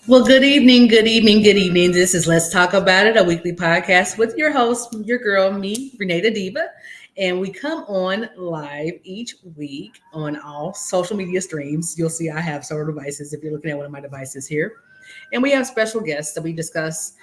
Well, good evening, good evening, good evening. This is Let's Talk About It, a weekly podcast with your host, your girl, me, RenaeThaDiva. And we come on live each week on all social media streams. You'll see I have several devices if you're looking at one of my devices here. And we have special guests that we discuss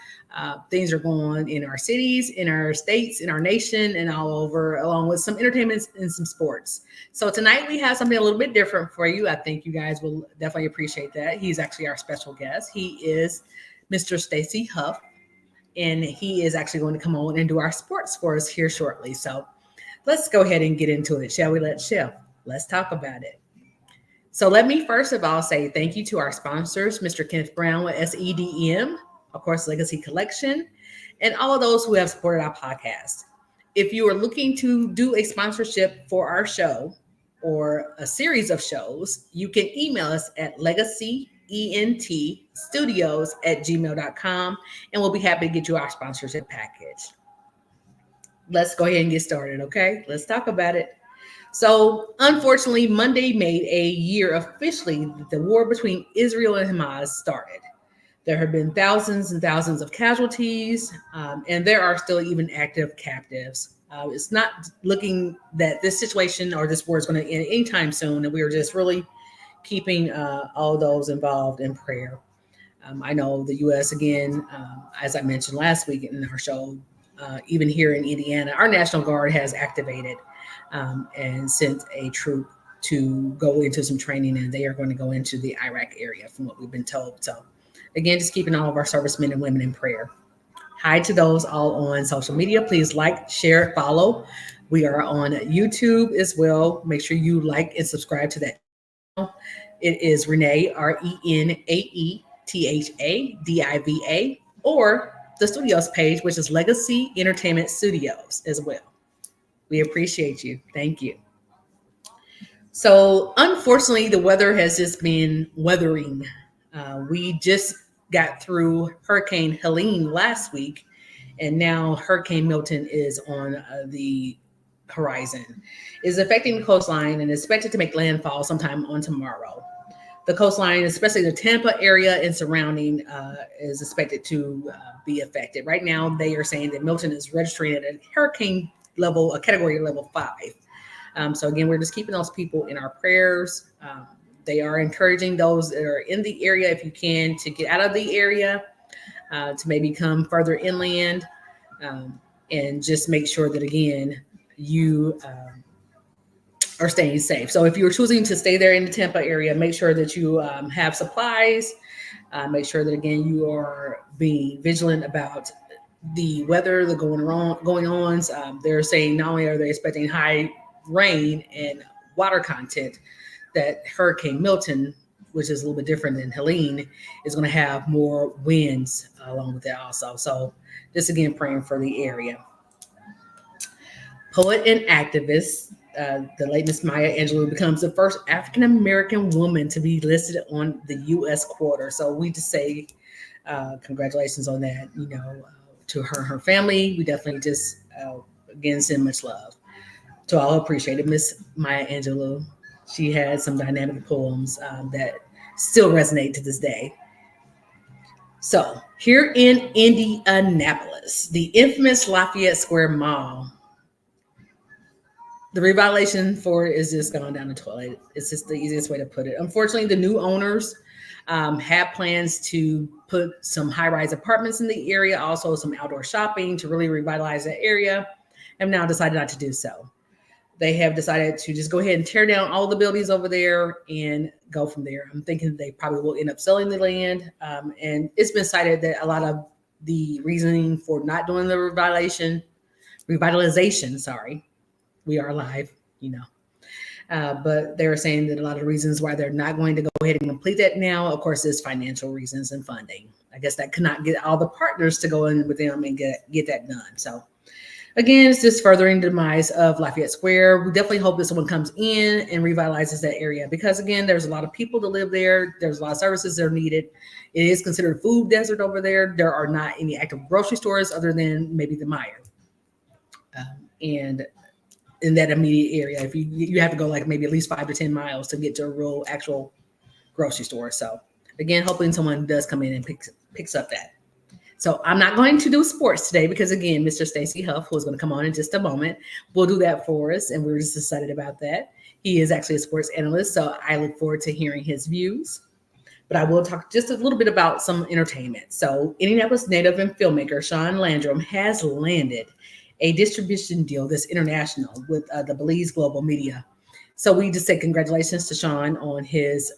things that are going on in our cities, in our states, in our nation, and all over, along with some entertainment and some sports. So tonight we have something a little bit different for you. I think you guys will definitely appreciate that. He's actually our special guest. He is Mr. Stacy Huff, and he is actually going to come on and do our sports for us here shortly. So let's go ahead and get into it, shall we? Let's talk about it. So let me first of all say thank you to our sponsors, Mr. Kenneth Brown with SEDM, of course, Legacy Collection, and all of those who have supported our podcast. If you are looking to do a sponsorship for our show or a series of shows, you can email us at legacyentstudios@gmail.com, and we'll be happy to get you our sponsorship package. Let's go ahead and get started, okay? Let's talk about it. So, unfortunately, Monday made a year officially that the war between Israel and Hamas started. There have been thousands and thousands of casualties, and there are still even active captives. It's not looking that this situation or this war is going to end anytime soon, and we are just really keeping all those involved in prayer. I know the U.S. again, as I mentioned last week in our show, even here in Indiana, our National Guard has activated and sent a troop to go into some training, and they are going to go into the Iraq area, from what we've been told. So, again, just keeping all of our servicemen and women in prayer. Hi to those all on social media. Please like, share, follow. We are on YouTube as well. Make sure you like and subscribe to that channel. It is Renee, RenaeThaDiva, or the studios page, which is Legacy Entertainment Studios as well. We appreciate you. Thank you. So, unfortunately, the weather has just been weathering. We just got through Hurricane Helene last week, and now Hurricane Milton is on the horizon. It is affecting the coastline and is expected to make landfall sometime on tomorrow. The coastline, especially the Tampa area and surrounding, is expected to be affected. Right now, they are saying that Milton is registering at a hurricane level, a category level 5. So again, we're just keeping those people in our prayers. They are encouraging those that are in the area, if you can, to get out of the area, to maybe come further inland, and just make sure that, again, you are staying safe. So if you're choosing to stay there in the Tampa area, make sure that you have supplies. Make sure that, again, you are being vigilant about the weather, the going on. They're saying not only are they expecting high rain and water content, that Hurricane Milton, which is a little bit different than Helene, is going to have more winds along with that also. So just again praying for the area. Poet and activist, the late Miss Maya Angelou becomes the first African American woman to be listed on the U.S. quarter. So we just say congratulations on that. To her and her family, we definitely just again send much love to all who appreciate it. Miss Maya Angelou, she had some dynamic poems that still resonate to this day. So here in Indianapolis, the infamous Lafayette Square Mall, the revitalization for it is just going down the toilet. It's just the easiest way to put it. Unfortunately, the new owners have plans to put some high-rise apartments in the area, also some outdoor shopping to really revitalize that area, and now decided not to do so. They have decided to just go ahead and tear down all the buildings over there and go from there. I'm thinking they probably will end up selling the land. And it's been cited that a lot of the reasoning for not doing the revitalization, sorry, we are live, but they were saying that a lot of the reasons why they're not going to go ahead and complete that now, of course, is financial reasons and funding. I guess that could not get all the partners to go in with them and get that done. So again, it's just furthering the demise of Lafayette Square. We definitely hope that someone comes in and revitalizes that area because, again, there's a lot of people that live there. There's a lot of services that are needed. It is considered a food desert over there. There are not any active grocery stores other than maybe the Meyer. And in that immediate area, if you have to go like maybe at least 5 to 10 miles to get to a real actual grocery store. So Again, hoping someone does come in and picks up that. So I'm not going to do sports today because, again, Mr. Stacy Huff, who is going to come on in just a moment, will do that for us, and we're just excited about that. He is actually a sports analyst, so I look forward to hearing his views. But I will talk just a little bit about some entertainment. So Indianapolis native and filmmaker Sean Landrum has landed a distribution deal that's international with the Belize Global Media. So we just say congratulations to Sean on his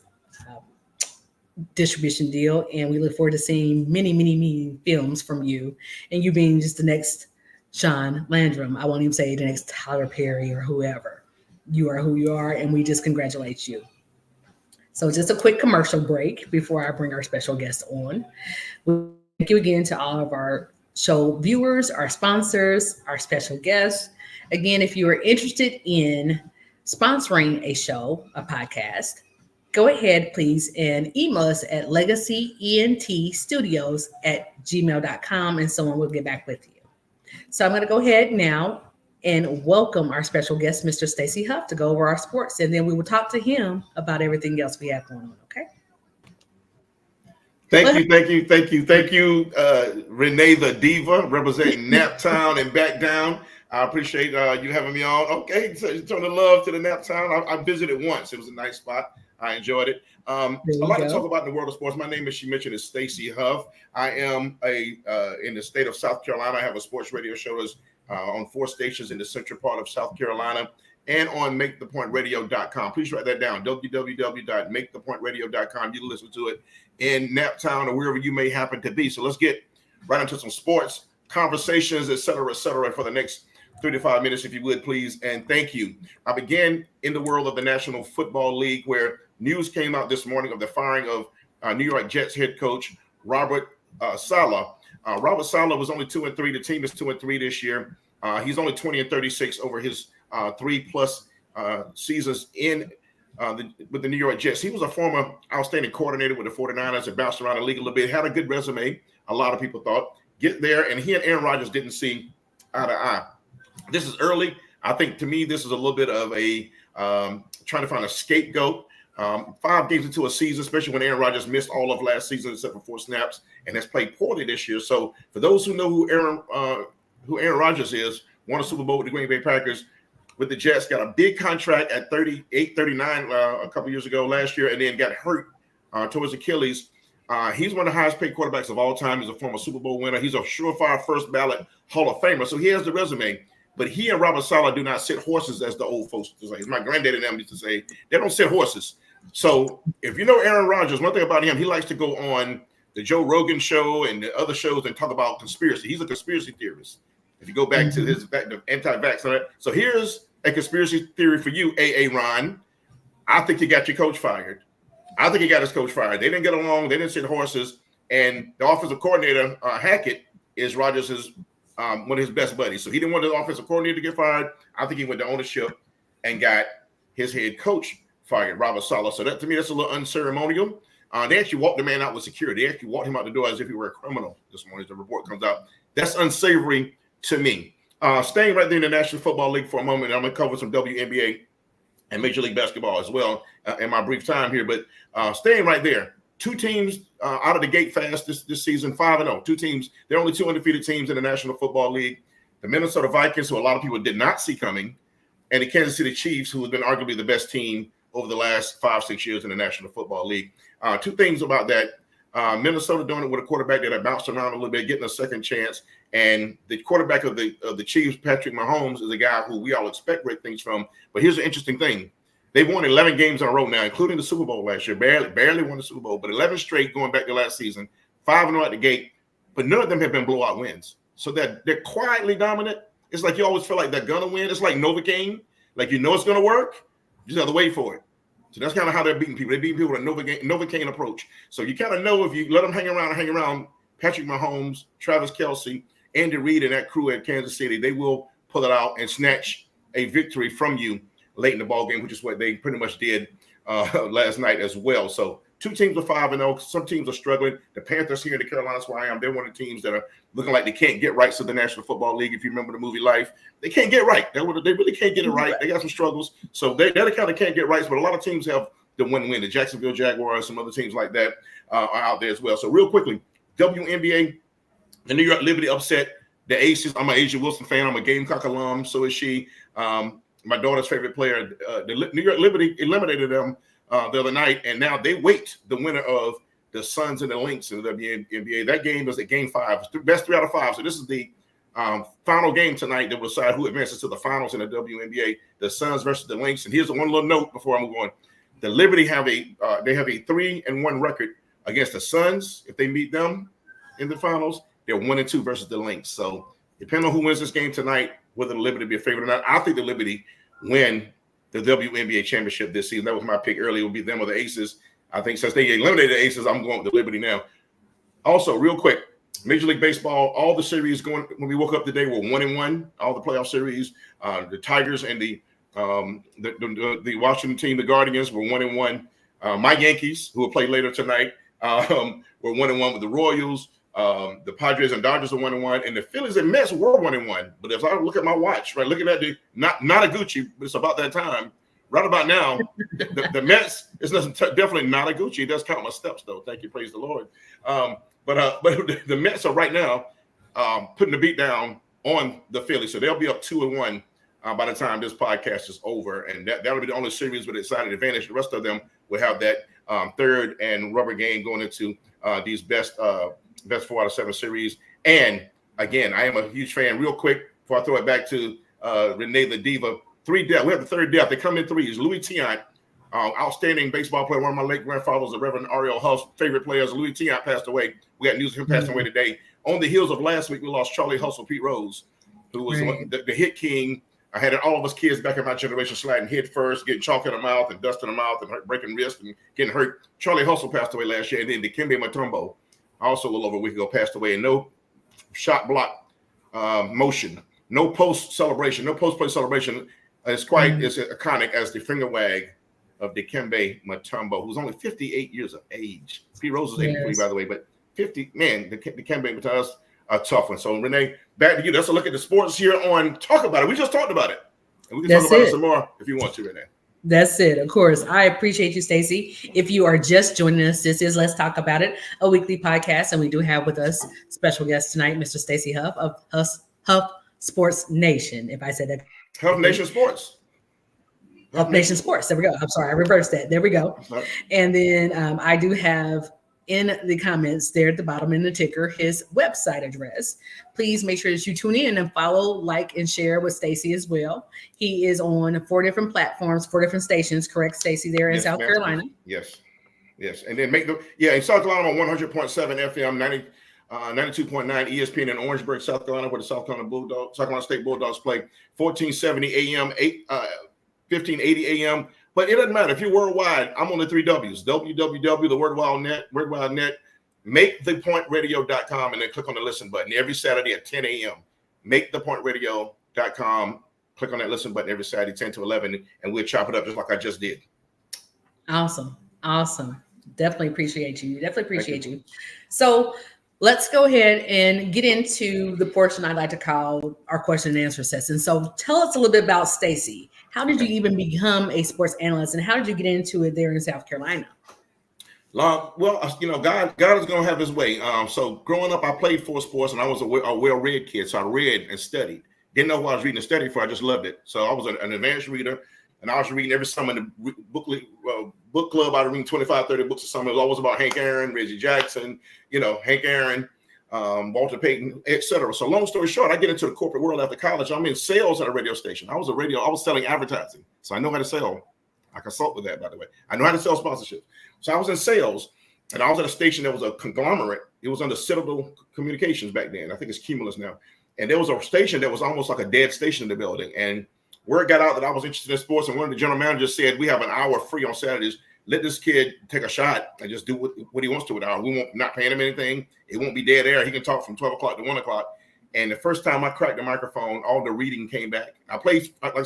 distribution deal, and we look forward to seeing many films from you, and you being just the next Sean Landrum. I won't even say the next Tyler Perry or whoever. You are who you are, and we just congratulate you. So just a quick commercial break before I bring our special guest on. Thank you again to all of our show viewers, our sponsors, our special guests. Again, if you are interested in sponsoring a show, a podcast, go ahead, please, and email us at legacyentstudios@gmail.com, and someone will get back with you. So I'm going to go ahead now and welcome our special guest, Mr. Stacy Huff, to go over our sports, and then we will talk to him about everything else we have going on, okay? Thank you, RenaeThaDiva, representing Naptown and back down. I appreciate you having me on. Okay, so showing the love to the Naptown. I visited once. It was a nice spot. I enjoyed it. A lot to talk about in the world of sports. My name, as she mentioned, is Stacy Huff. I am in the state of South Carolina. I have a sports radio show that's on 4 stations in the central part of South Carolina and on MakeThePointRadio.com. Please write that down, www.MakeThePointRadio.com. You can listen to it in Naptown or wherever you may happen to be. So let's get right into some sports conversations, et cetera, for the next 35 minutes, if you would, please. And thank you. I began in the world of the National Football League, where news came out this morning of the firing of New York Jets head coach Robert Saleh. Robert Saleh was only 2-3. The team is 2-3 this year. He's only 20-36 over his 3+ seasons with the New York Jets. He was a former outstanding coordinator with the 49ers and bounced around the league a little bit, had a good resume, a lot of people thought. Get there, and he and Aaron Rodgers didn't see eye to eye. This is early. I think, to me, this is a little bit of a trying to find a scapegoat. 5 games into a season, especially when Aaron Rodgers missed all of last season except for 4 snaps and has played poorly this year. So for those who know who Aaron Rodgers is, won a Super Bowl with the Green Bay Packers, with the Jets, got a big contract at 38, 39 a couple years ago last year, and then got hurt towards Achilles. He's one of the highest paid quarterbacks of all time. He's a former Super Bowl winner. He's a surefire first ballot Hall of Famer. So he has the resume. But he and Robert Saleh do not sit horses, as the old folks used to say. As my granddad and them used to say, they don't sit horses. So if you know Aaron Rodgers, one thing about him, he likes to go on the Joe Rogan show and the other shows and talk about conspiracy. He's a conspiracy theorist. If you go back to his anti-vax, so here's a conspiracy theory for you, Ron. I think he got your coach fired. I think he got his coach fired. They didn't get along. They didn't sit horses. And the offensive coordinator, Hackett, is Rodgers' one of his best buddies. So he didn't want the offensive coordinator to get fired. I think he went to ownership and got his head coach fired, Robert Saleh. So that, to me, that's a little unceremonial. They actually walked the man out with security. They actually walked him out the door as if he were a criminal this morning. The report comes out. That's unsavory to me. Staying right there in the National Football League for a moment, I'm going to cover some WNBA and Major League Basketball as well in my brief time here. But staying right there, 2 teams out of the gate fast this season, 5-0. 2 teams. There are only 2 undefeated teams in the National Football League. The Minnesota Vikings, who a lot of people did not see coming, and the Kansas City Chiefs, who have been arguably the best team over the last 5-6 years in the National Football League. 2 things about that. Minnesota doing it with a quarterback that had bounced around a little bit, getting a second chance. And the quarterback of the Chiefs, Patrick Mahomes, is a guy who we all expect great things from. But here's the interesting thing. They've won 11 games in a row now, including the Super Bowl last year. Barely won the Super Bowl, but 11 straight going back to last season. 5-0 at the gate, but none of them have been blowout wins. So they're quietly dominant. It's like you always feel like they're going to win. It's like Novocaine. Like, you know it's going to work. You just have to wait for it. So that's kind of how they're beating people. They're beating people with a Novocaine approach. So you kind of know if you let them hang around Patrick Mahomes, Travis Kelce, Andy Reid, and that crew at Kansas City, they will pull it out and snatch a victory from you late in the ball game, which is what they pretty much did last night as well. So 2 teams are 5-0. Some teams are struggling. The Panthers here in the Carolinas, where I am, they're one of the teams that are looking like they can't get right to the National Football League. If you remember the movie Life, they can't get right. They really can't get it right. They got some struggles. So they're the kind of can't get right. But a lot of teams have the win-win. The Jacksonville Jaguars, some other teams like that are out there as well. So real quickly, WNBA, the New York Liberty upset the Aces. I'm an Asia Wilson fan. I'm a Gamecock alum. So is she. My daughter's favorite player. The New York Liberty eliminated them the other night, and now they wait the winner of the Suns and the Lynx in the WNBA. That game is at Game 5. It's the best 3 out of 5. So this is the final game tonight that will decide who advances to the finals in the WNBA. The Suns versus the Lynx. And here's one little note before I move on. The Liberty have a 3-1 record against the Suns. If they meet them in the finals, they're 1-2 versus the Lynx. So depending on who wins this game tonight, whether the Liberty be a favorite or not, I think the Liberty win the WNBA championship this season. That was my pick earlier. It would be them or the Aces. I think since they eliminated the Aces, I'm going with the Liberty now. Also, real quick, Major League Baseball, all the series going when we woke up today were 1-1. All the playoff series, the Tigers and the Washington team, the Guardians, were 1-1. My Yankees, who will play later tonight, were 1-1 with the Royals. The Padres and Dodgers are 1-1, and the Phillies and Mets were 1-1. But if I look at my watch, right, looking at the not a Gucci, but it's about that time. Right about now, the Mets is definitely not a Gucci. It does count my steps, though. Thank you, praise the Lord. But the Mets are right now putting the beat down on the Phillies, so they'll be up 2-1 by the time this podcast is over, and that'll be the only series with a decided advantage. The rest of them will have that third and rubber game going into these best 4 out of 7 series. And again, I am a huge fan. Real quick, before I throw it back to RenaeThaDiva, 3 deaths. We have the third death. They come in threes. Louis Tiant, outstanding baseball player. One of my late grandfathers, the Reverend Ariel Huff's favorite players. Louis Tiant passed away. We got news of him passing away today. On the heels of last week, we lost Charlie Hustle, Pete Rose, who was the hit king. I had all of us kids back in my generation sliding head first, getting chalk in the mouth and dust in the mouth and breaking wrists and getting hurt. Charlie Hustle passed away last year. And then Dikembe Mutombo, also a little over a week ago, passed away. And no shot block motion, no post celebration, no post play celebration. It's iconic as the finger wag of Dikembe Mutombo, who's only 58 years of age. Pete Rose is 83, by the way, but 50, man, Dikembe Mutombo's a tough one. So, Renee, back to you. Let's look at the sports here on Talk About It. We just talked about it. And we can talk about it some more if you want to, Renee. That's it. Of course. I appreciate you, Stacey. If you are just joining us, this is Let's Talk About It, a weekly podcast. And we do have with us special guest tonight, Mr. Stacey Huff of Huff Sports Nation. If I said that. Huff Nation Sports. Huff Nation Sports. There we go. I'm sorry. I reversed that. There we go. And then I do have in the comments there at the bottom in the ticker his website address. Please make sure that you tune in and follow, like, and share with Stacey as well. He is on 4 different platforms, 4 different stations, correct, Stacey, there in South Carolina? Yes. And then in South Carolina on 100.7 FM, 92.9 ESPN in Orangeburg, South Carolina, where the South Carolina State Bulldogs play. 1470 AM, 1580 AM. But it doesn't matter. If you're worldwide, I'm on the 3 W's. www, the Word Wild Net, makethepointradio.com, and then click on the listen button every Saturday at 10 a.m. Makethepointradio.com. Click on that listen button every Saturday, 10 to 11, and we'll chop it up just like I just did. Awesome. Definitely appreciate you. So let's go ahead and get into the portion I'd like to call our question and answer session. So tell us a little bit about Stacey. How did you even become a sports analyst, and how did you get into it there in South Carolina? Well, God is going to have his way. So growing up, I played 4 sports, and I was a well-read kid. So I read and studied. Didn't know what I was reading and studying for. I just loved it. So I was an advanced reader, and I was reading every summer in the book club. I was reading 25, 30 books a summer. It was always about Hank Aaron, Reggie Jackson, Hank Aaron, Walter Payton, etc. So long story short, I get into the corporate world after college. I'm in sales at a radio station. I was selling advertising. So I know how to sell. I consult with that, by the way. I know how to sell sponsorship. So I was in sales, and I was at a station that was a conglomerate. It was under Citadel Communications back then. I think it's Cumulus now. And there was a station that was almost like a dead station in the building. And word got out that I was interested in sports, and one of the general managers said, we have an hour free on Saturdays. Let this kid take a shot and just do what he wants to with our. We won't not paying him anything. It won't be dead air. He can talk from 12 o'clock to 1 o'clock. And the first time I cracked the microphone, all the reading came back. I played 4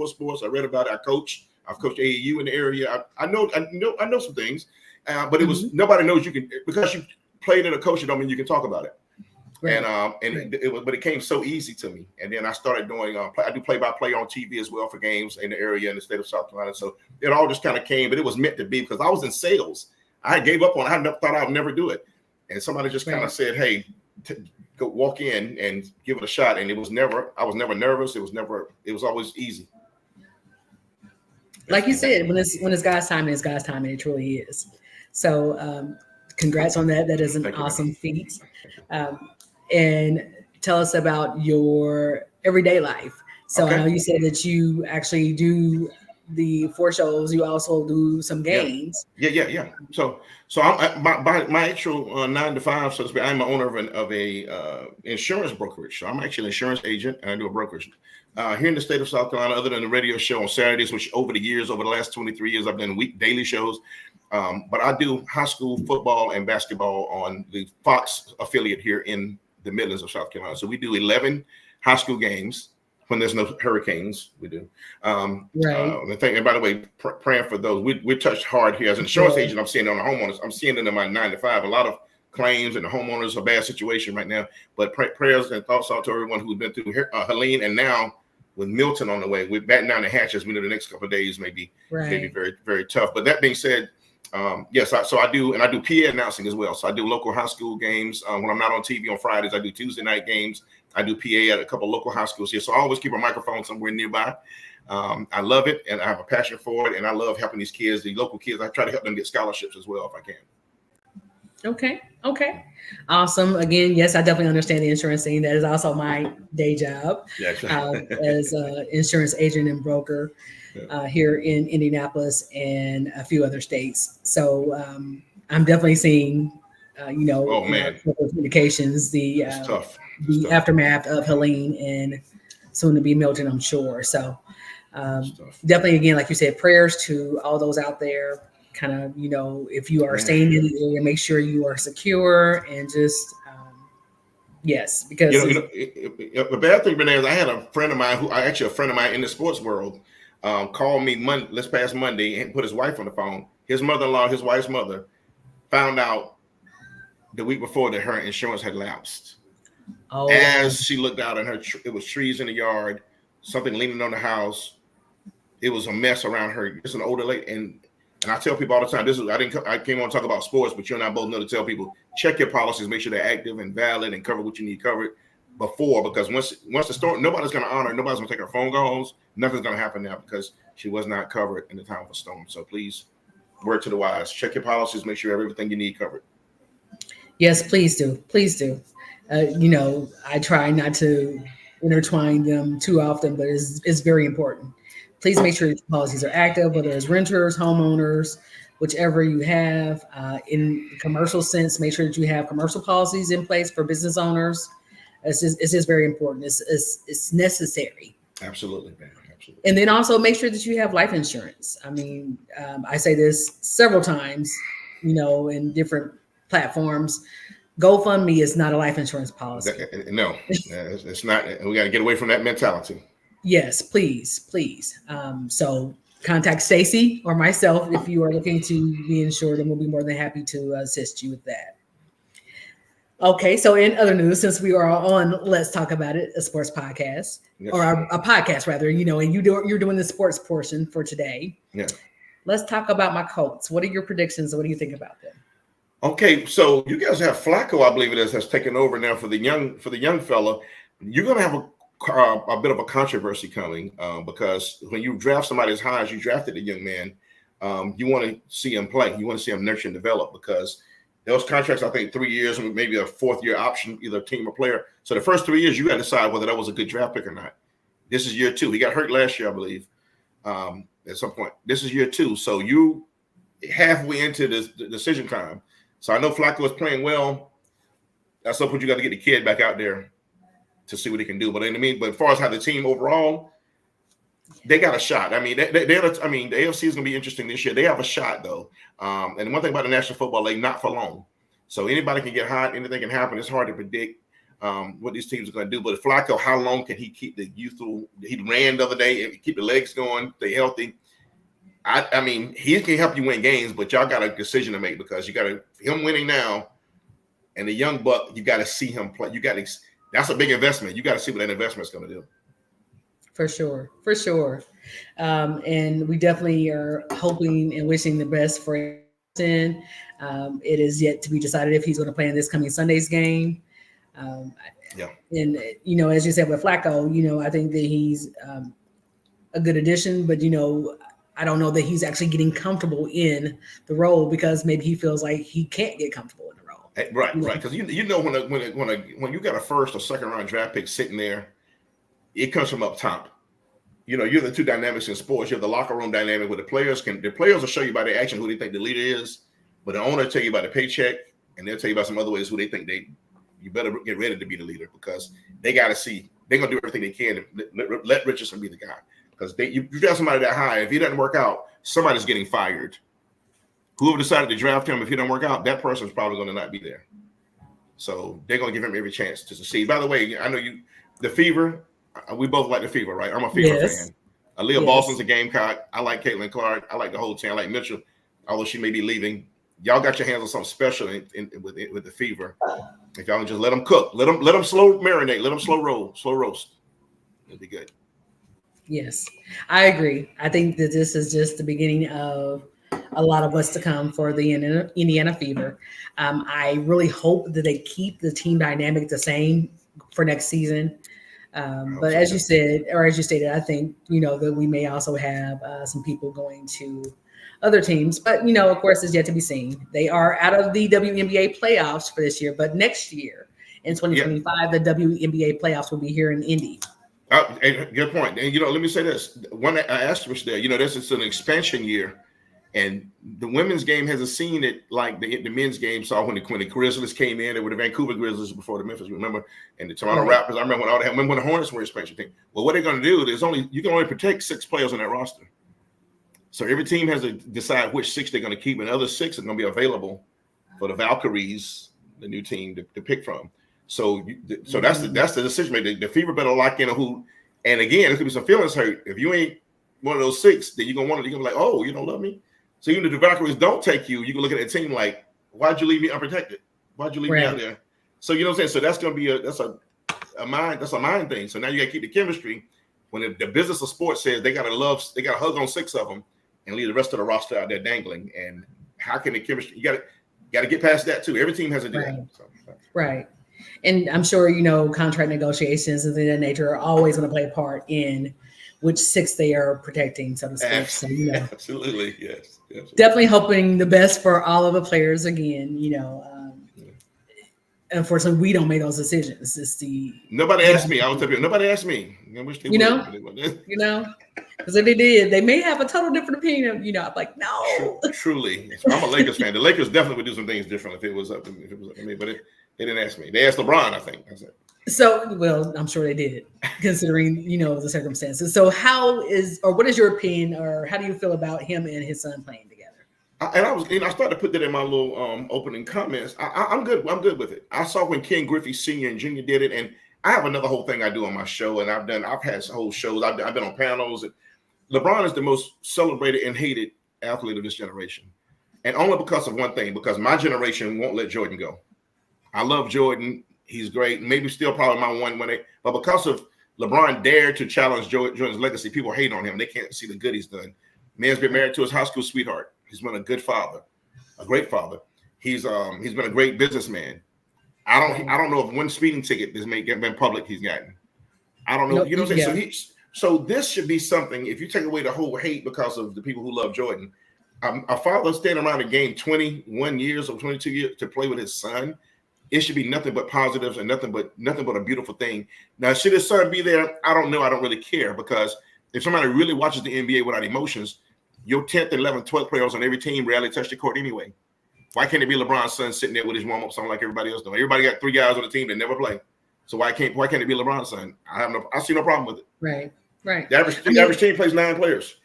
sports. I read about it. I've coached AAU in the area. I know some things, but it was nobody knows you can, because you played in a coach, it don't mean you can talk about it. Right. But it came so easy to me. And then I started doing, I do play-by-play on TV as well for games in the area in the state of South Carolina. So it all just kind of came, but it was meant to be because I was in sales. I gave up on it. Thought I would never do it. And somebody just kind of said, hey, go walk in and give it a shot. And I was never nervous. It was always easy. Like you said, when it's God's timing, it's God's timing. It truly is. So congrats on that. That is an awesome feat. And tell us about your everyday life. So I know you said that you actually do the 4 shows. You also do some games. Yeah. So I'm my actual 9 to 5, so to speak. I'm the owner of a insurance brokerage. So I'm actually an insurance agent, and I do a brokerage here in the state of South Carolina. Other than the radio show on Saturdays, which over the last 23 years, I've done daily shows. But I do high school football and basketball on the Fox affiliate here in the Midlands of South Carolina. So we do 11 high school games when there's no hurricanes. We do. Right. And by the way, praying for those. We're touched hard here as an insurance agent. I'm seeing it on the homeowners. I'm seeing it in my 9 to 5. A lot of claims and the homeowners are a bad situation right now. But prayers and thoughts out to everyone who's been through Helene, and now with Milton on the way. We're batting down the hatches. We know the next couple of days may be very, very tough. But that being said, yes, I do PA announcing as well. So I do local high school games. When I'm not on TV on Fridays, I do Tuesday night games. I do PA at a couple of local high schools here. So I always keep a microphone somewhere nearby. I love it, and I have a passion for it, and I love helping these kids, the local kids. I try to help them get scholarships as well if I can. Okay. Awesome. Again, yes, I definitely understand the insurance scene. That is also my day job as an insurance agent and broker here in Indianapolis and a few other states. So I'm definitely seeing, communications, the aftermath of Helene and soon to be Milton, I'm sure. So definitely, again, like you said, prayers to all those out there. Kind of, if you are staying in the area, make sure you are secure and just, yes, because the bad thing, Renee, is I had a friend of mine in the sports world called me this past Monday and put his wife on the phone. His mother-in-law, his wife's mother, found out the week before that her insurance had lapsed. As she looked out and it was trees in the yard, something leaning on the house. It was a mess around her. It's an older lady, and I tell people all the time, I came on to talk about sports, but you and I both know to tell people, check your policies, make sure they're active and valid and cover what you need covered before, because once the storm, nobody's going to honor, nobody's going to take her phone calls. Nothing's going to happen now because she was not covered in the time of a storm. So please, word to the wise, check your policies, make sure everything you need covered. Yes, please do. Please do. I try not to intertwine them too often, but it's very important. Please make sure your policies are active, whether it's renters, homeowners, whichever you have. In the commercial sense, make sure that you have commercial policies in place for business owners. It's just very important. It's necessary. Absolutely, man. Absolutely. And then also make sure that you have life insurance. I mean, I say this several times, in different platforms. GoFundMe is not a life insurance policy. No, it's not. We got to get away from that mentality. Yes, please. So contact Stacy or myself if you are looking to be insured, and we'll be more than happy to assist you with that. Okay, so in other news, since we are on Let's Talk About It, a sports podcast, or a podcast rather, and you're doing the sports portion for today. Yeah. Let's talk about my Colts. What are your predictions? What do you think about them? Okay, so you guys have Flacco, I believe it is, has taken over now for the young fella. You're going to have a bit of a controversy coming because when you draft somebody as high as you drafted a young man, you want to see him play. You want to see him nurture and develop because those contracts, I think 3 years, maybe a 4th year option, either team or player. So the first 3 years, you got to decide whether that was a good draft pick or not. This is year 2. He got hurt last year, I believe, at some point. This is year 2. So you halfway into this decision time. So I know Flacco is playing well. At some point, you got to get the kid back out there to see what he can do. But as far as how the team overall, they got a shot. I mean, the AFC is going to be interesting this year. They have a shot though. And one thing about the National Football League, not for long. So anybody can get hot. Anything can happen. It's hard to predict what these teams are going to do. But Flacco, how long can he keep the youthful? He ran the other day. Keep the legs going. Stay healthy. I mean, he can help you win games, but y'all got a decision to make because you got him winning now And the young buck, you got to see him play. That's a big investment. You got to see what that investment's going to do. For sure, for sure. And we definitely are hoping and wishing the best for him. It is yet to be decided if he's going to play in this coming Sunday's game. Um, Yeah. and as you said with Flacco, I think that he's a good addition, but I don't know that he's actually getting comfortable in the role because maybe he feels like he can't get comfortable in the role. Right. Because when you got a first or second round draft pick sitting there, it comes from up top. You're the two dynamics in sports. You have the locker room dynamic where the players will show you by their action who they think the leader is, but the owner will tell you about the paycheck, and they'll tell you about some other ways who they think you better get ready to be the leader because they got to see they're gonna do everything they can to let Richardson be the guy because you draft somebody that high. If he doesn't work out, somebody's getting fired. Whoever decided to draft him, if he doesn't work out, that person's probably going to not be there. So they're going to give him every chance to succeed. By the way, I know the Fever. We both like the Fever, right? I'm a Fever fan. Aaliyah Boston's a Gamecock. I like Caitlin Clark. I like the whole team. I like Mitchell, although she may be leaving. Y'all got your hands on something special with the Fever. If y'all can just let them cook, let them slow marinate, let them slow roast. It'll be good. Yes, I agree. I think that this is just the beginning of a lot of what's to come for the Indiana Fever. I really hope that they keep the team dynamic the same for next season. But as you said, or as you stated, I think, that we may also have some people going to other teams. But, of course, it's yet to be seen. They are out of the WNBA playoffs for this year. But next year, in 2025, the WNBA playoffs will be here in Indy. Good point. And, let me say this. One asterisk there, this is an expansion year. And the women's game hasn't seen it like the men's game saw when the Grizzlies came in. They were the Vancouver Grizzlies before the Memphis, remember? And the Toronto Raptors. I remember when the Hornets were expansion team. Well, what they're going to do is you can only protect 6 players on that roster. So every team has to decide which 6 they're going to keep, and the other 6 are going to be available for the Valkyries, the new team, to pick from. So that's the decision made. The Fever better lock in who. And again, there could be some feelings hurt. If you ain't one of those 6, then you're gonna be like, oh, you don't love me. So even if the Valkyries don't take you, you can look at that team like, why'd you leave me unprotected? Why'd you leave me out there? So you know what I'm saying? So that's gonna be a mind thing. So now you gotta keep the chemistry. When the business of sports says they gotta hug on 6 of them and leave the rest of the roster out there dangling. And how can the chemistry? You gotta get past that too. Every team has to do that. So. Right. And I'm sure contract negotiations and things of that nature are always going to play a part in which 6 they are protecting, so to speak. So, Absolutely, yes. Definitely hoping the best for all of the players again. Unfortunately, we don't make those decisions. Nobody asked me. I was telling you, nobody asked me. I wish they would. Because if they did, they may have a total different opinion. I'm like, no. Truly, I'm a Lakers fan. The Lakers definitely would do some things different if it was up to me. But they didn't ask me. They asked LeBron, I think. That's it. So, well, I'm sure they did, considering the circumstances. So, what is your opinion, or how do you feel about him and his son playing together? I started to put that in my little opening comments. I'm good. I'm good with it. I saw when Ken Griffey Sr. and Jr. did it, and I have another whole thing I do on my show, and I've had whole shows. I've been on panels. And LeBron is the most celebrated and hated athlete of this generation, and only because of one thing: because my generation won't let Jordan go. I love Jordan. He's great. Maybe still probably my one when but because of LeBron dared to challenge Jordan's legacy, people hate on him. They can't see the good he's done. Man's been married to his high school sweetheart. He's been a good father, a great father. He's been a great businessman. I don't know if one speeding ticket has been public he's gotten. I don't know. Nope, you know what I'm saying? So this should be something. If you take away the whole hate because of the people who love Jordan, a father standing around a game 21 years or 22 years to play with his son. It should be nothing but positives and nothing but a beautiful thing. Now, should his son be there? I don't know. I don't really care because if somebody really watches the NBA without emotions, your 10th, 11th, 12th players on every team rarely touch the court anyway. Why can't it be LeBron's son sitting there with his warm-up song like everybody else doing? Everybody got 3 guys on the team that never play. So why can't it be LeBron's son? I see no problem with it. Right. The average team plays 9 players.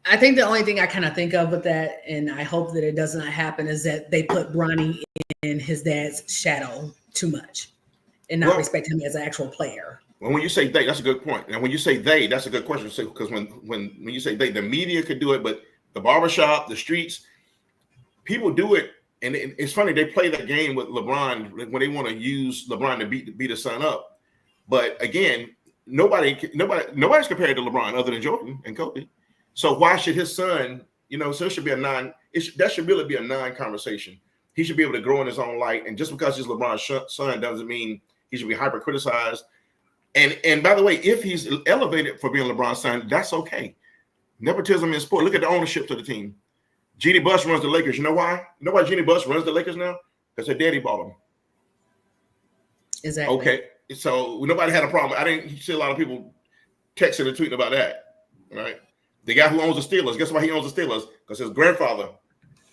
I think the only thing I kind of think of with that, and I hope that it does not happen, is that they put Bronny in his dad's shadow too much and not respect him as an actual player. Well, when you say they, that's a good point. And when you say they, that's a good question. Because when you say they, the media could do it, but the barbershop, the streets, people do it And it's funny, they play that game with LeBron when they want to use LeBron to beat his son up. But again, nobody's compared to LeBron other than Jordan and Kobe. So why should his son, so it should be that should really be a non-conversation. He should be able to grow in his own light. And just because he's LeBron's son doesn't mean he should be hyper criticized. And by the way, if he's elevated for being LeBron's son, that's okay. Nepotism in sport. Look at the ownership to the team. Jeannie Buss runs the Lakers. You know why? You know why Jeannie Buss runs the Lakers now? Because her daddy bought them. Exactly. Okay. So nobody had a problem. I didn't see a lot of people texting and tweeting about that. Right. The guy who owns the Steelers, guess why he owns the Steelers? Because his grandfather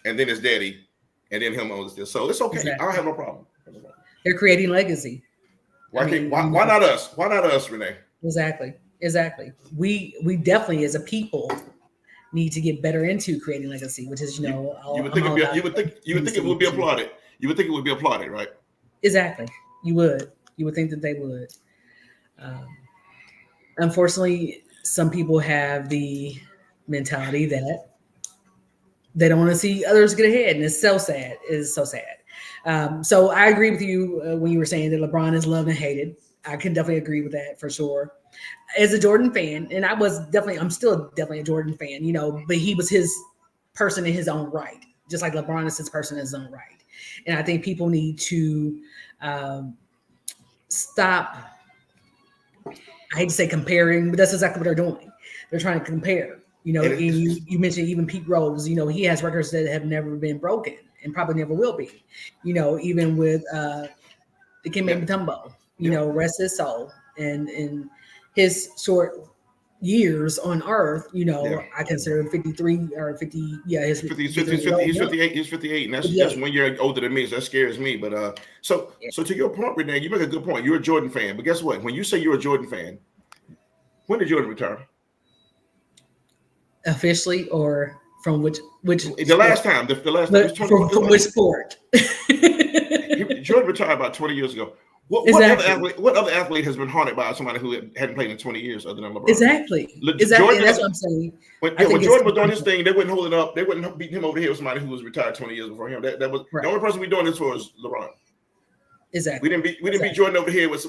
and then his daddy and then him owns the Steelers. So it's okay. Exactly. I don't have no problem. They're creating legacy. Why not us? Why not us, Renee? Exactly. We definitely as a people need to get better into creating legacy, which is, you would think it would be applauded. You would think it would be applauded, right? Exactly. You would think that they would. Unfortunately, some people have the mentality that they don't want to see others get ahead, and it's so sad. It's so sad. So I agree with you when you were saying that LeBron is loved and hated. I can definitely agree with that for sure. As a Jordan fan, and I'm still definitely a Jordan fan, but he was his person in his own right, just like LeBron is his person in his own right. And I think people need to stop. I hate to say comparing, but that's exactly what they're doing. They're trying to compare. You mentioned even Pete Rose. He has records that have never been broken and probably never will be. Even with the Dikembe Mutombo. Rest his soul and his short years on Earth. I consider him 53 or 50. Yeah, he's 58. He's 58, and that's 1 year older than me. So that scares me. But so to your point, Renee, you make a good point. You're a Jordan fan, but guess what? When you say you're a Jordan fan, when did Jordan retire? Officially, or from which the last time? The last time from which sport? Jordan retired about 20 years ago. What other athlete has been haunted by somebody who hadn't played in 20 years other than LeBron? Exactly. That's what I'm saying. When Jordan was doing his thing, they wouldn't hold it up. They wouldn't beat him over the head with somebody who was retired 20 years before him. That was right. The only person we doing this for is LeBron. Exactly. We didn't beat Jordan over the head with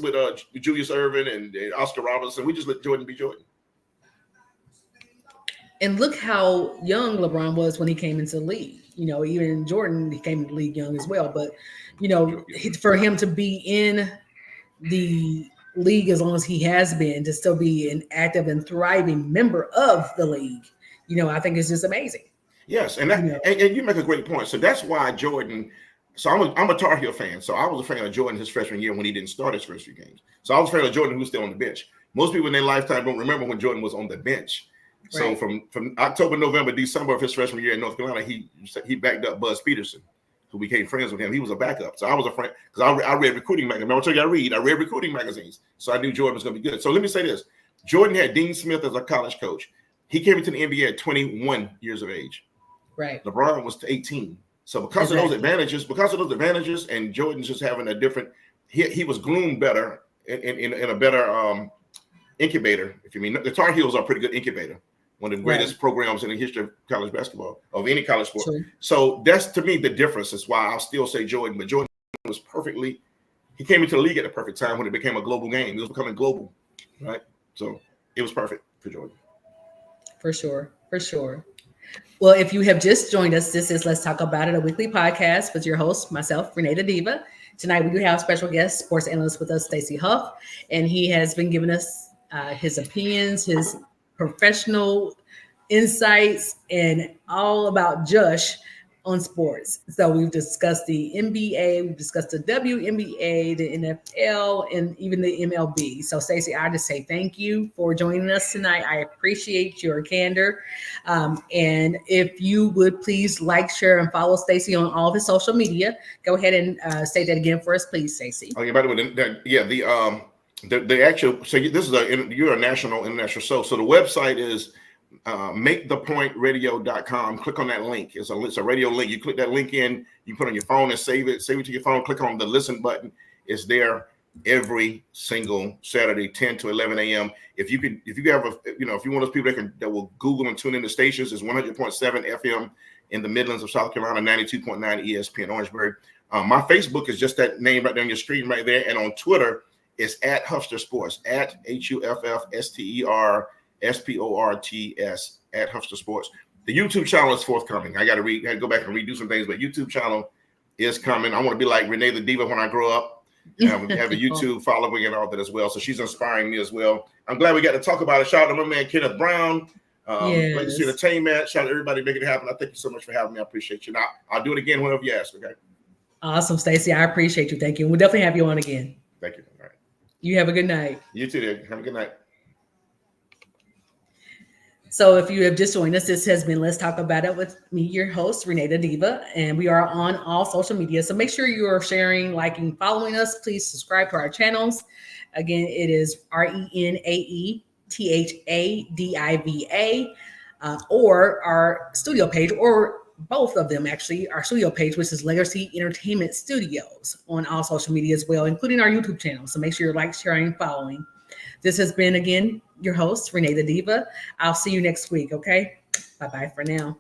Julius Erving and Oscar Robertson. We just let Jordan be Jordan. And look how young LeBron was when he came into the league. Even Jordan, he came into the league young as well. But, for him to be in the league as long as he has been, to still be an active and thriving member of the league, I think it's just amazing. Yes, and and you make a great point. So that's why Jordan. So I'm a Tar Heel fan. So I was a fan of Jordan his freshman year when he didn't start his first few games. So I was a fan of Jordan who was still on the bench. Most people in their lifetime don't remember when Jordan was on the bench. Right. So from October, November, December of his freshman year in North Carolina, he backed up Buzz Peterson, who became friends with him. He was a backup. So I was a friend because I read recruiting magazines. Remember I told you I read recruiting magazines. So I knew Jordan was going to be good. So let me say this. Jordan had Dean Smith as a college coach. He came into the NBA at 21 years of age. Right. LeBron was 18. So because of those advantages, and Jordan's just having a different, he was groomed better in a better incubator. If you mean, the Tar Heels are a pretty good incubator. One of the greatest programs in the history of college basketball, of any college sport. Sure. So that's, to me, the difference. Is why I'll still say Jordan. But Jordan was he came into the league at the perfect time when it became a global game. It was becoming global, right? So it was perfect for Jordan. For sure. Well, if you have just joined us, this is Let's Talk About It, a weekly podcast with your host, myself, RenaeThaDiva. Tonight, we do have special guest, sports analyst with us, Stacey Huff, and he has been giving us his opinions, his professional insights, and all about Josh on sports. So we've discussed the NBA, we've discussed the WNBA, the NFL, and even the MLB. So Stacey, I just say thank you for joining us tonight. I appreciate your candor. And if you would please like, share, and follow Stacey on all of his social media. Go ahead and say that again for us, please, Stacey. Okay, by the way, the actual, so this is you're a international show. So the website is makethepointradio.com. Click on that link. It's a radio link. You click that link in, you put it on your phone and save it to your phone. Click on the listen button. It's there every single Saturday, 10 to 11 a.m. If you have if you're one of those people that will Google and tune in the stations, it's 100.7 FM in the Midlands of South Carolina, 92.9 ESPN Orangeburg. My Facebook is just that name right there on your screen right there. And on Twitter, it's at Huffster Sports, at HUFFSTERSPORTS, at Huffster Sports. The YouTube channel is forthcoming. I got to go back and redo some things, but YouTube channel is coming. I want to be like RenaeThaDiva when I grow up. Have a YouTube following and all that as well. So she's inspiring me as well. I'm glad we got to talk about it. Shout out to my man Kenneth Brown. Legacy Entertainment. Shout out to everybody making it happen. I thank you so much for having me. I appreciate you. Now I'll do it again whenever you ask. Okay. Awesome, Stacey. I appreciate you. Thank you. We'll definitely have you on again. Thank you. All right. You have a good night. You too, dear. Have a good night. So if you have just joined us, this has been Let's Talk About It with me, your host, RenaeThaDiva, and we are on all social media. So make sure you are sharing, liking, following us. Please subscribe to our channels. Again, it is RenaeThaDiva, or our studio page, or both of them actually, our studio page, which is Legacy Entertainment Studios, on all social media as well, including our YouTube channel. So make sure you're like, sharing, following. This has been, again, your host, RenaeThaDiva. I'll see you next week, okay? Bye-bye for now.